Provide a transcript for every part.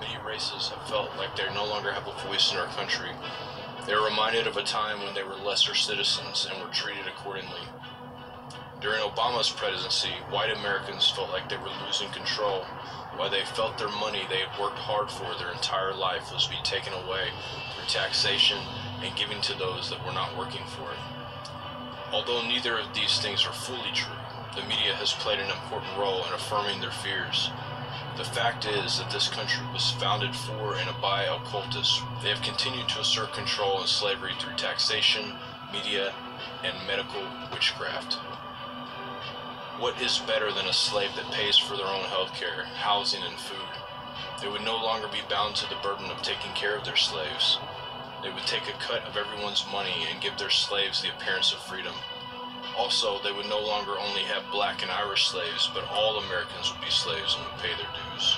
many races have felt like they no longer have a voice in our country. They are reminded of a time when they were lesser citizens and were treated accordingly. During Obama's presidency, white Americans felt like they were losing control, while they felt their money they had worked hard for their entire life was being taken away through taxation and given to those that were not working for it. Although neither of these things are fully true, the media has played an important role in affirming their fears. The fact is that this country was founded for and by occultists. They have continued to assert control and slavery through taxation, media, and medical witchcraft. What is better than a slave that pays for their own health care, housing, and food? They would no longer be bound to the burden of taking care of their slaves. They would take a cut of everyone's money and give their slaves the appearance of freedom. Also, they would no longer only have black and Irish slaves, but all Americans would be slaves and would pay their dues.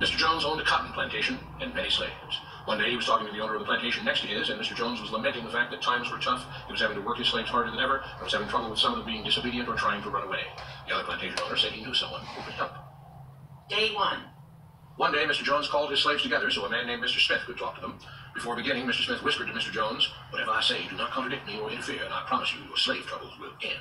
Mr. Jones owned a cotton plantation and many slaves. One day he was talking to the owner of the plantation next to his, and Mr. Jones was lamenting the fact that times were tough. He was having to work his slaves harder than ever, and was having trouble with some of them being disobedient or trying to run away. The other plantation owner said he knew someone who could help. Day 1. One day, Mr. Jones called his slaves together so a man named Mr. Smith could talk to them. Before beginning, Mr. Smith whispered to Mr. Jones, "Whatever I say, do not contradict me or interfere, and I promise you your slave troubles will end."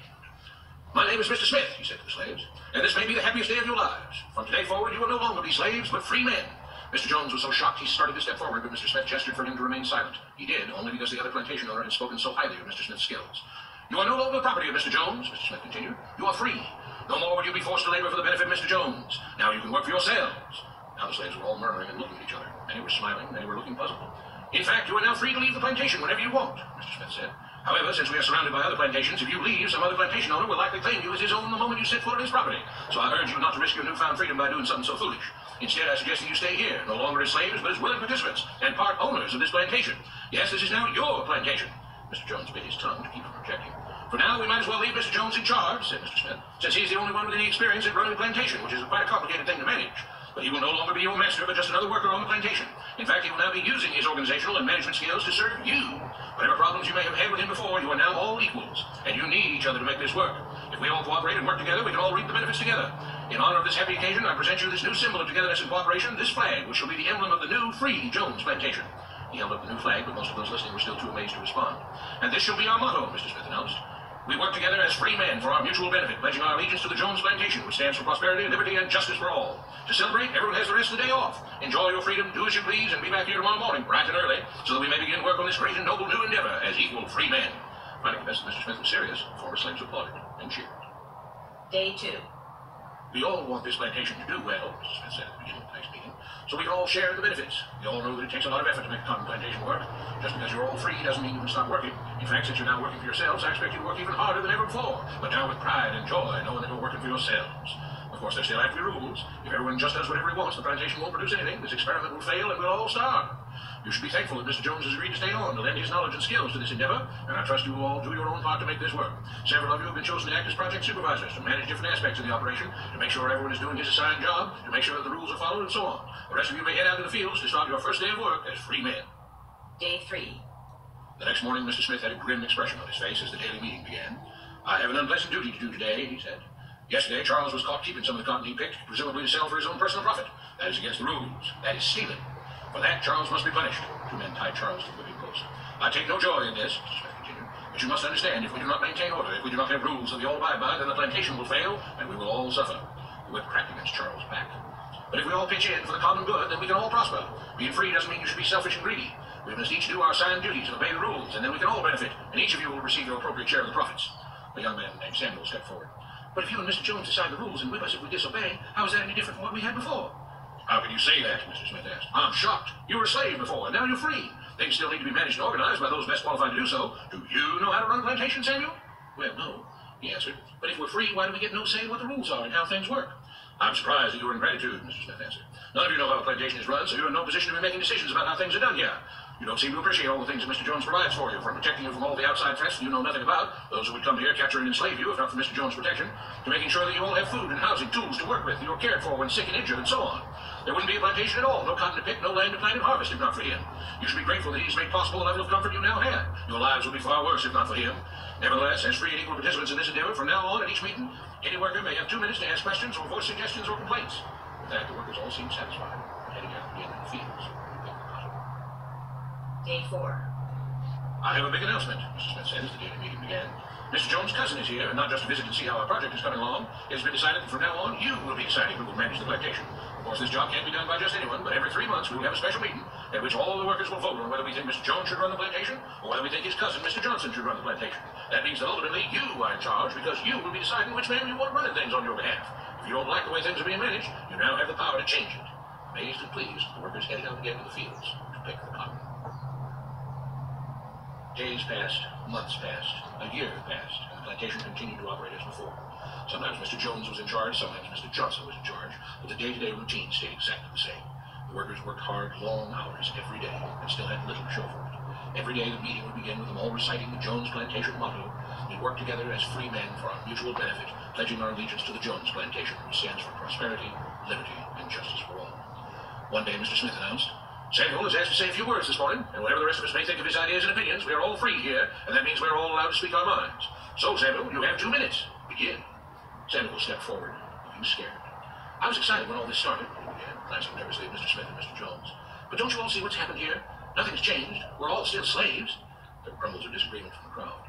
"My name is Mr. Smith," he said to the slaves, "and this may be the happiest day of your lives. From today forward, you will no longer be slaves, but free men." Mr. Jones was so shocked he started to step forward, but Mr. Smith gestured for him to remain silent. He did, only because the other plantation owner had spoken so highly of Mr. Smith's skills. "You are no longer the property of Mr. Jones," Mr. Smith continued. "You are free. No more will you be forced to labor for the benefit of Mr. Jones. Now you can work for yourselves." Now the slaves were all murmuring and looking at each other. Many were smiling, many were looking puzzled. "In fact, you are now free to leave the plantation whenever you want," Mr. Smith said. "However, since we are surrounded by other plantations, if you leave, some other plantation owner will likely claim you as his own the moment you set foot on his property. So I urge you not to risk your newfound freedom by doing something so foolish. Instead, I suggest that you stay here, no longer as slaves, but as willing participants and part owners of this plantation. Yes, this is now your plantation." Mr. Jones bit his tongue to keep from projecting. "For now, we might as well leave Mr. Jones in charge," said Mr. Smith, "since he's the only one with any experience in running a plantation, which is quite a complicated thing to manage. But he will no longer be your master, but just another worker on the plantation. In fact, he will now be using his organizational and management skills to serve you. Whatever problems you may have had with him before, you are now all equals, and you need each other to make this work. If we all cooperate and work together, we can all reap the benefits together. In honor of this happy occasion, I present you this new symbol of togetherness and cooperation, this flag, which shall be the emblem of the new, free Jones plantation." He held up the new flag, but most of those listening were still too amazed to respond. "And this shall be our motto," Mr. Smith announced. "We work together as free men for our mutual benefit, pledging our allegiance to the Jones plantation, which stands for prosperity, liberty, and justice for all. To celebrate, everyone has the rest of the day off. Enjoy your freedom, do as you please, and be back here tomorrow morning, bright and early, so that we may begin work on this great and noble new endeavor as equal free men." Finding the Mr. Smith was serious, former slaves applauded and cheered. Day 2. "We all want this plantation to do well," Mr. Smith said at the beginning of the next meeting, "so we can all share in the benefits. We all know that it takes a lot of effort to make a cotton plantation work. Just because you're all free doesn't mean you can stop working. In fact, since you're now working for yourselves, I expect you to work even harder than ever before, but now with pride and joy, knowing that you're working for yourselves. Of course, there still have to be rules. If everyone just does whatever he wants, the plantation won't produce anything. This experiment will fail and we'll all starve. You should be thankful that Mr. Jones has agreed to stay on to lend his knowledge and skills to this endeavor, and I trust you will all do your own part to make this work. Several of you have been chosen to act as project supervisors to manage different aspects of the operation, to make sure everyone is doing his assigned job, to make sure that the rules are followed, and so on. The rest of you may head out to the fields to start your first day of work as free men." Day 3. The next morning, Mr. Smith had a grim expression on his face as the daily meeting began. "I have an unpleasant duty to do today," he said. "Yesterday, Charles was caught keeping some of the cotton he picked, presumably to sell for his own personal profit. That is against the rules. That is stealing. For that, Charles must be punished." Two men tied Charles to the whipping post. "I take no joy in this," Mr. Smith continued, "but you must understand, if we do not maintain order, if we do not have rules that we all abide by, then the plantation will fail, and we will all suffer." The whip cracked against Charles' back. "But if we all pitch in for the common good, then we can all prosper. Being free doesn't mean you should be selfish and greedy. We must each do our assigned duties and obey the rules, and then we can all benefit, and each of you will receive your appropriate share of the profits." A young man named Samuel stepped forward. "But if you and Mr. Jones decide the rules and whip us if we disobey, how is that any different from what we had before?" "How can you say that?" Mr. Smith asked. "I'm shocked. You were a slave before, and now you're free. Things still need to be managed and organized by those best qualified to do so. Do you know how to run a plantation, Samuel?" "Well, no," he answered. "But if we're free, why do we get no say in what the rules are and how things work?" "I'm surprised at your ingratitude," Mr. Smith answered. "None of you know how a plantation is run, so you're in no position to be making decisions about how things are done here. You don't seem to appreciate all the things that Mr. Jones provides for you, from protecting you from all the outside threats that you know nothing about, those who would come here, capture and enslave you if not for Mr. Jones' protection, to making sure that you all have food and housing, tools to work with, you're cared for when sick and injured, and so on. There wouldn't be a plantation at all, no cotton to pick, no land to plant and harvest if not for him. You should be grateful that he's made possible the level of comfort you now have. Your lives would be far worse if not for him. Nevertheless, as free and equal participants in this endeavor, from now on at each meeting, any worker may have 2 minutes to ask questions or voice suggestions or complaints. With that, the workers all seem satisfied. Heading out again in the fields. Day 4. I have a big announcement, Mr. Smith said as the daily meeting began. Mr. Jones' cousin is here, and not just to visit and see how our project is coming along. It has been decided that from now on, you will be deciding who will manage the plantation. Of course, this job can't be done by just anyone, but every 3 months we will have a special meeting at which all the workers will vote on whether we think Mr. Jones should run the plantation or whether we think his cousin, Mr. Johnson, should run the plantation. That means that ultimately you are in charge because you will be deciding which man you want running things on your behalf. If you don't like the way things are being managed, you now have the power to change it. Amazed and pleased, the workers headed out again to the fields to pick the cotton. Days passed, months passed, a year passed, and the plantation continued to operate as before. Sometimes Mr. Jones was in charge, sometimes Mr. Johnson was in charge, but the day-to-day routine stayed exactly the same. The workers worked hard, long hours every day, and still had little to show for it. Every day the meeting would begin with them all reciting the Jones Plantation motto: "We work together as free men for our mutual benefit, pledging our allegiance to the Jones Plantation, which stands for prosperity, liberty, and justice for all." One day Mr. Smith announced, "Samuel has asked to say a few words this morning, and whatever the rest of us may think of his ideas and opinions, we are all free here, and that means we are all allowed to speak our minds. So, Samuel, you have 2 minutes. Begin." Samuel stepped forward, looking scared. "I was excited when all this started," he began, glancing nervously at Mr. Smith and Mr. Jones. "But don't you all see what's happened here? Nothing's changed. We're all still slaves." There were grumbles of disagreement from the crowd.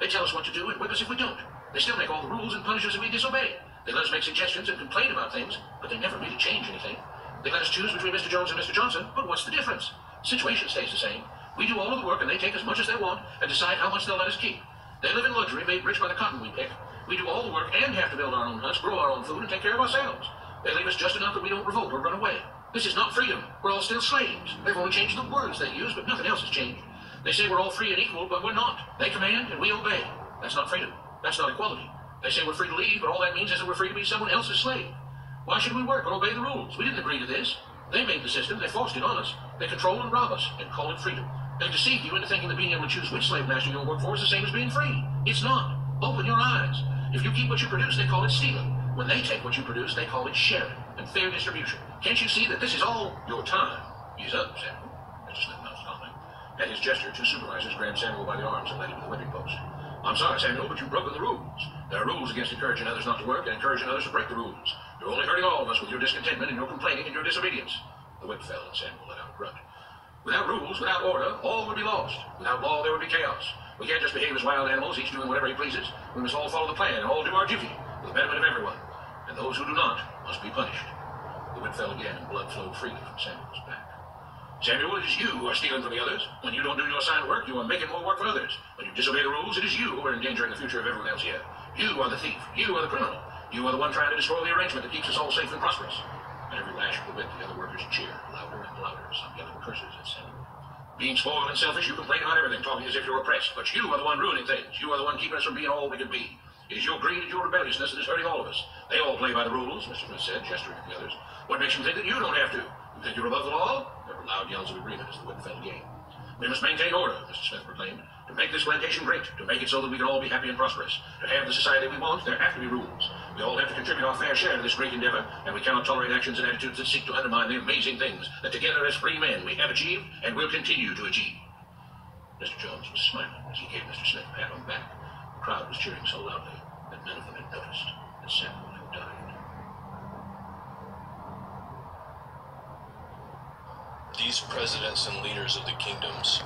"They tell us what to do and whip us if we don't. They still make all the rules and punish us if we disobey. They let us make suggestions and complain about things, but they never really change anything. They let us choose between Mr. Jones and Mr. Johnson, but what's the difference? The situation stays the same. We do all of the work and they take as much as they want and decide how much they'll let us keep. They live in luxury, made rich by the cotton we pick. We do all the work and have to build our own huts, grow our own food, and take care of ourselves. They leave us just enough that we don't revolt or run away. This is not freedom. We're all still slaves. They've only changed the words they use, but nothing else has changed. They say we're all free and equal, but we're not. They command and we obey. That's not freedom. That's not equality. They say we're free to leave, but all that means is that we're free to be someone else's slave. Why should we work or obey the rules? We didn't agree to this. They made the system, they forced it on us. They control and rob us and call it freedom. They deceived you into thinking that being able to choose which slave master you'll work for is the same as being free. It's not. Open your eyes. If you keep what you produce, they call it stealing. When they take what you produce, they call it sharing and fair distribution. Can't you see that this is all your time? Ease up, Samuel, Mr. Smith announced calmly. At his gesture, 2 supervisors grabbed Samuel by the arms and led him to the whipping post. "I'm sorry, Samuel, but you've broken the rules. There are rules against encouraging others not to work and encouraging others to break the rules. You're only hurting all of us with your discontentment and your complaining and your disobedience." The whip fell and Samuel let out a grunt. "Without rules, without order, all would be lost. Without law, there would be chaos. We can't just behave as wild animals, each doing whatever he pleases. We must all follow the plan and all do our duty for the betterment of everyone. And those who do not must be punished." The whip fell again and blood flowed freely from Samuel's back. "Samuel, it is you who are stealing from the others. When you don't do your assigned work, you are making more work for others. When you disobey the rules, it is you who are endangering the future of everyone else here. You are the thief. You are the criminal. You are the one trying to destroy the arrangement that keeps us all safe and prosperous." At every lash of the whip, the other workers cheered louder and louder, some yelling curses at Samuel. "Being spoiled and selfish, you complain about everything, talking as if you're oppressed. But you are the one ruining things. You are the one keeping us from being all we could be. It is your greed and your rebelliousness that is hurting all of us. They all play by the rules," Mr. Smith said, gesturing at the others. "What makes you think that you don't have to? You think you're above the law?" There were loud yells of agreement as the whip fell again. "We must maintain order," Mr. Smith proclaimed, "to make this plantation great, to make it so that we can all be happy and prosperous. To have the society we want, there have to be rules. We all have to contribute our fair share to this great endeavor, and we cannot tolerate actions and attitudes that seek to undermine the amazing things that together as free men we have achieved and will continue to achieve." Mr. Jones was smiling as he gave Mr. Smith a pat on the back. The crowd was cheering so loudly that none of them had noticed that Samuel had died. These presidents and leaders of the kingdoms